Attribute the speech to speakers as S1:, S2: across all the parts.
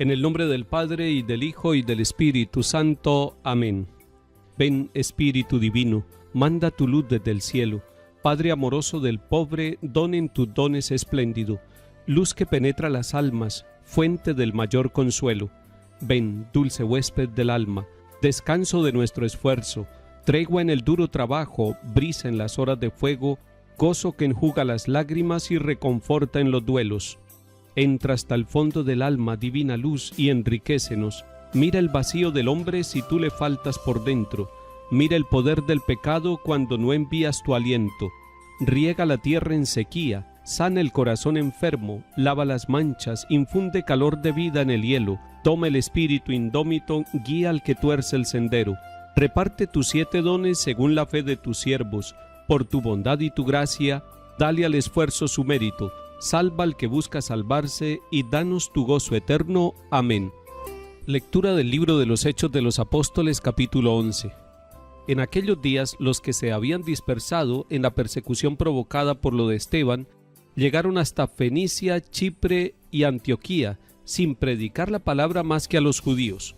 S1: En el nombre del Padre, y del Hijo, y del Espíritu Santo. Amén. Ven, Espíritu Divino, manda tu luz desde el cielo. Padre amoroso del pobre, don en tus dones espléndido. Luz que penetra las almas, fuente del mayor consuelo. Ven, dulce huésped del alma, descanso de nuestro esfuerzo, tregua en el duro trabajo, brisa en las horas de fuego, gozo que enjuga las lágrimas y reconforta en los duelos. Entra hasta el fondo del alma, divina luz, y enriquécenos. Mira el vacío del hombre si tú le faltas por dentro. Mira el poder del pecado cuando no envías tu aliento. Riega la tierra en sequía, sana el corazón enfermo, lava las manchas, infunde calor de vida en el hielo. Toma el espíritu indómito, guía al que tuerce el sendero. Reparte tus 7 dones según la fe de tus siervos. Por tu bondad y tu gracia, dale al esfuerzo su mérito. Salva al que busca salvarse y danos tu gozo eterno. Amén. Lectura del libro de los Hechos de los Apóstoles, capítulo 11. En aquellos días, los que se habían dispersado en la persecución provocada por lo de Esteban, llegaron hasta Fenicia, Chipre y Antioquía, sin predicar la palabra más que a los judíos.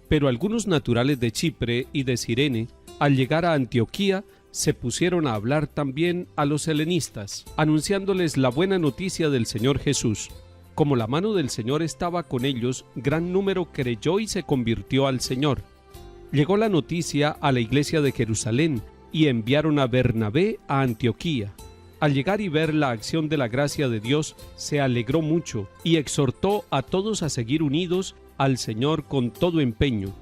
S1: Pero algunos naturales de Chipre y de Cirene, al llegar a Antioquía, se pusieron a hablar también a los helenistas, anunciándoles la buena noticia del Señor Jesús. Como la mano del Señor estaba con ellos, gran número creyó y se convirtió al Señor. Llegó la noticia a la iglesia de Jerusalén y enviaron a Bernabé a Antioquía. Al llegar y ver la acción de la gracia de Dios, se alegró mucho y exhortó a todos a seguir unidos al Señor con todo empeño.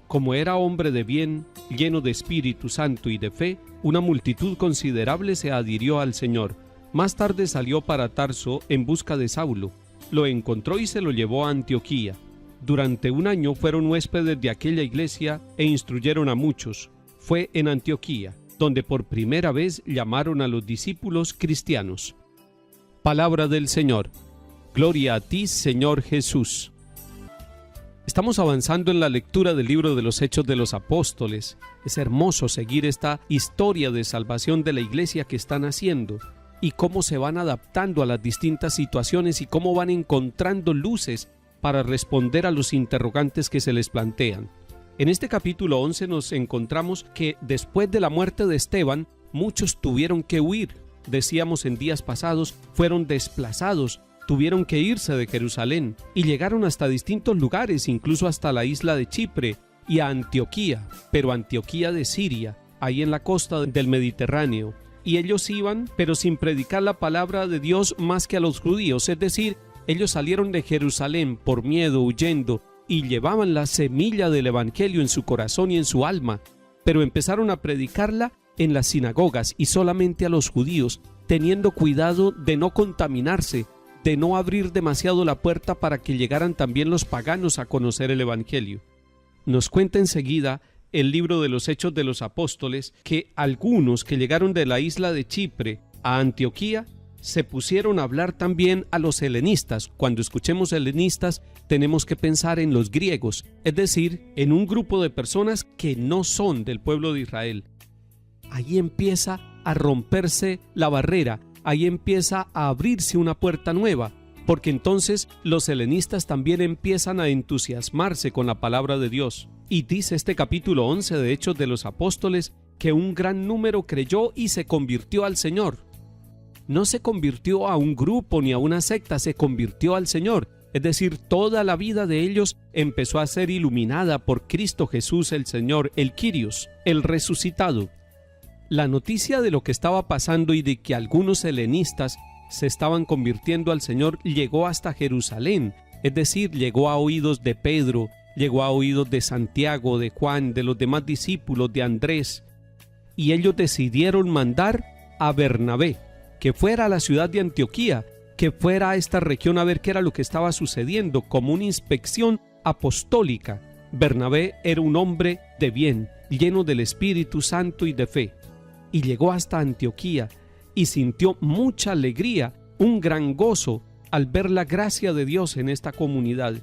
S1: Como era hombre de bien, lleno de Espíritu Santo y de fe, una multitud considerable se adhirió al Señor. Más tarde salió para Tarso en busca de Saulo. Lo encontró y se lo llevó a Antioquía. Durante 1 año fueron huéspedes de aquella iglesia e instruyeron a muchos. Fue en Antioquía donde por primera vez llamaron a los discípulos cristianos. Palabra del Señor. Gloria a ti, Señor Jesús. Estamos avanzando en la lectura del libro de los Hechos de los Apóstoles. Es hermoso seguir esta historia de salvación de la iglesia que están haciendo y cómo se van adaptando a las distintas situaciones y cómo van encontrando luces para responder a los interrogantes que se les plantean. En este capítulo 11 nos encontramos que después de la muerte de Esteban, muchos tuvieron que huir. Decíamos en días pasados, fueron desplazados, tuvieron que irse de Jerusalén y llegaron hasta distintos lugares, incluso hasta la isla de Chipre y a Antioquía, pero Antioquía de Siria, ahí en la costa del Mediterráneo. Y ellos iban, pero sin predicar la palabra de Dios más que a los judíos, es decir, ellos salieron de Jerusalén por miedo, huyendo, y llevaban la semilla del evangelio en su corazón y en su alma, pero empezaron a predicarla en las sinagogas y solamente a los judíos, teniendo cuidado de no contaminarse, de no abrir demasiado la puerta para que llegaran también los paganos a conocer el evangelio. Nos cuenta enseguida el libro de los Hechos de los Apóstoles que algunos que llegaron de la isla de Chipre a Antioquía se pusieron a hablar también a los helenistas. Cuando escuchemos helenistas, tenemos que pensar en los griegos, es decir, en un grupo de personas que no son del pueblo de Israel. Ahí empieza a romperse la barrera, ahí empieza a abrirse una puerta nueva, porque entonces los helenistas también empiezan a entusiasmarse con la palabra de Dios. Y dice este capítulo 11 de Hechos de los Apóstoles que un gran número creyó y se convirtió al Señor. No se convirtió a un grupo ni a una secta, se convirtió al Señor. Es decir, toda la vida de ellos empezó a ser iluminada por Cristo Jesús el Señor, el Kyrios, el resucitado. La noticia de lo que estaba pasando y de que algunos helenistas se estaban convirtiendo al Señor llegó hasta Jerusalén. Es decir, llegó a oídos de Pedro, llegó a oídos de Santiago, de Juan, de los demás discípulos, de Andrés. Y ellos decidieron mandar a Bernabé que fuera a la ciudad de Antioquía, que fuera a esta región a ver qué era lo que estaba sucediendo, como una inspección apostólica. Bernabé era un hombre de bien, lleno del Espíritu Santo y de fe, y llegó hasta Antioquía y sintió mucha alegría, un gran gozo al ver la gracia de Dios en esta comunidad.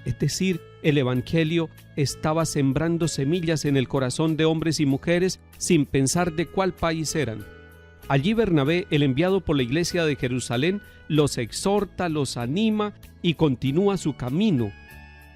S1: Es decir, el evangelio estaba sembrando semillas en el corazón de hombres y mujeres sin pensar de cuál país eran. Allí Bernabé, el enviado por la iglesia de Jerusalén, los exhorta, los anima y continúa su camino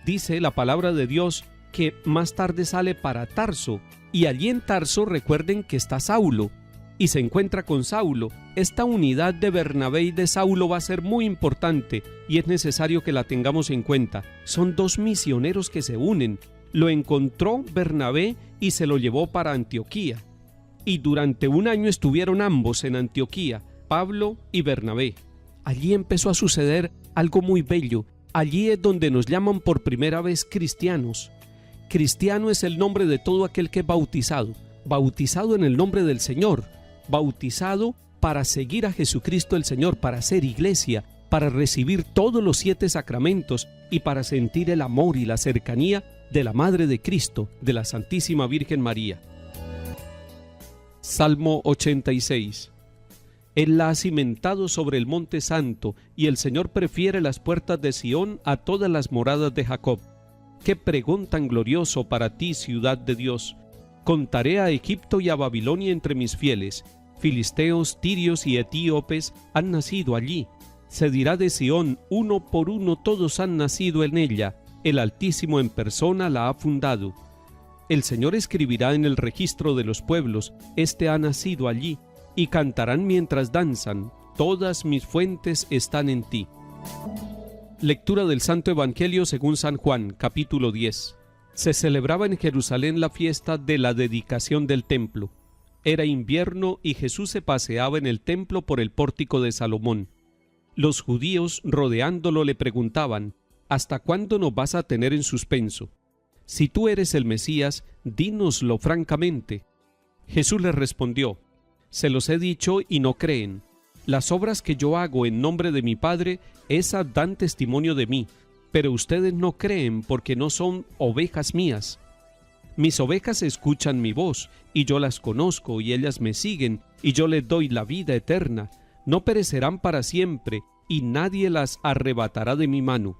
S1: Dice la palabra de Dios que más tarde sale para Tarso, y allí en Tarso recuerden que está Saulo, y se encuentra con Saulo. Esta unidad de Bernabé y de Saulo va a ser muy importante, y es necesario que la tengamos en cuenta. Son dos misioneros que se unen. Lo encontró Bernabé y se lo llevó para Antioquía. Y durante un año estuvieron ambos en Antioquía, Pablo y Bernabé. Allí empezó a suceder algo muy bello. Allí es donde nos llaman por primera vez cristianos. Cristiano es el nombre de todo aquel que es bautizado. Bautizado en el nombre del Señor. Bautizado para seguir a Jesucristo el Señor, para ser iglesia, para recibir todos los 7 sacramentos y para sentir el amor y la cercanía de la Madre de Cristo, de la Santísima Virgen María. Salmo 86. Él la ha cimentado sobre el monte santo, y el Señor prefiere las puertas de Sión a todas las moradas de Jacob. ¡Qué pregón tan glorioso para ti, ciudad de Dios! Contaré a Egipto y a Babilonia entre mis fieles. Filisteos, tirios y etíopes han nacido allí. Se dirá de Sión, uno por uno todos han nacido en ella. El Altísimo en persona la ha fundado. El Señor escribirá en el registro de los pueblos, este ha nacido allí, y cantarán mientras danzan, todas mis fuentes están en ti. Lectura del Santo Evangelio según San Juan, capítulo 10. Se celebraba en Jerusalén la fiesta de la dedicación del templo. Era invierno y Jesús se paseaba en el templo por el pórtico de Salomón. Los judíos, rodeándolo, le preguntaban, ¿hasta cuándo nos vas a tener en suspenso? Si tú eres el Mesías, dínoslo francamente. Jesús les respondió, se los he dicho y no creen. Las obras que yo hago en nombre de mi Padre, esas dan testimonio de mí, pero ustedes no creen porque no son ovejas mías. Mis ovejas escuchan mi voz, y yo las conozco, y ellas me siguen, y yo les doy la vida eterna. No perecerán para siempre, y nadie las arrebatará de mi mano.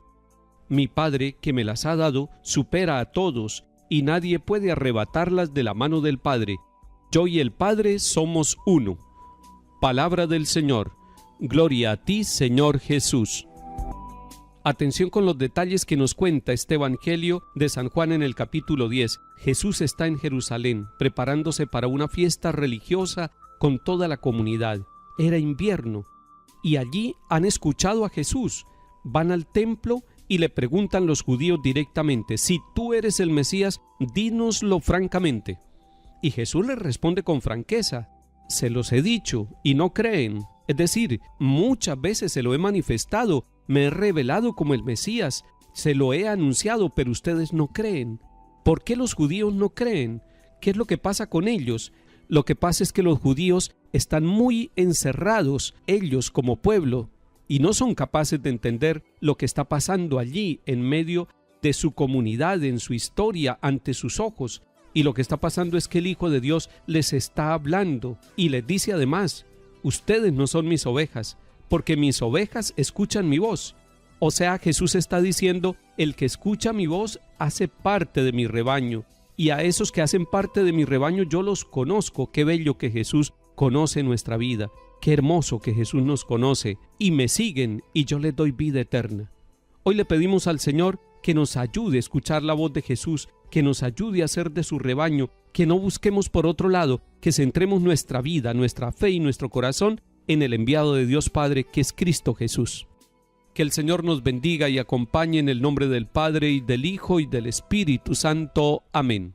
S1: Mi Padre, que me las ha dado, supera a todos, y nadie puede arrebatarlas de la mano del Padre. Yo y el Padre somos uno. Palabra del Señor. Gloria a ti, Señor Jesús. Atención con los detalles que nos cuenta este Evangelio de San Juan en el capítulo 10. Jesús está en Jerusalén, preparándose para una fiesta religiosa con toda la comunidad. Era invierno, y allí han escuchado a Jesús. Van al templo y le preguntan los judíos directamente, si tú eres el Mesías, dínoslo francamente. Y Jesús les responde con franqueza, se los he dicho y no creen. Es decir, muchas veces se lo he manifestado, me he revelado como el Mesías, se lo he anunciado, pero ustedes no creen. ¿Por qué los judíos no creen? ¿Qué es lo que pasa con ellos? Lo que pasa es que los judíos están muy encerrados, ellos como pueblo, y no son capaces de entender lo que está pasando allí en medio de su comunidad, en su historia, ante sus ojos. Y lo que está pasando es que el Hijo de Dios les está hablando y les dice además, ustedes no son mis ovejas, porque mis ovejas escuchan mi voz. O sea, Jesús está diciendo, el que escucha mi voz hace parte de mi rebaño, y a esos que hacen parte de mi rebaño yo los conozco. Qué bello que Jesús conoce nuestra vida, qué hermoso que Jesús nos conoce, y me siguen, y yo les doy vida eterna. Hoy le pedimos al Señor que nos ayude a escuchar la voz de Jesús, que nos ayude a ser de su rebaño, que no busquemos por otro lado, que centremos nuestra vida, nuestra fe y nuestro corazón en el enviado de Dios Padre, que es Cristo Jesús. Que el Señor nos bendiga y acompañe en el nombre del Padre, y del Hijo, y del Espíritu Santo. Amén.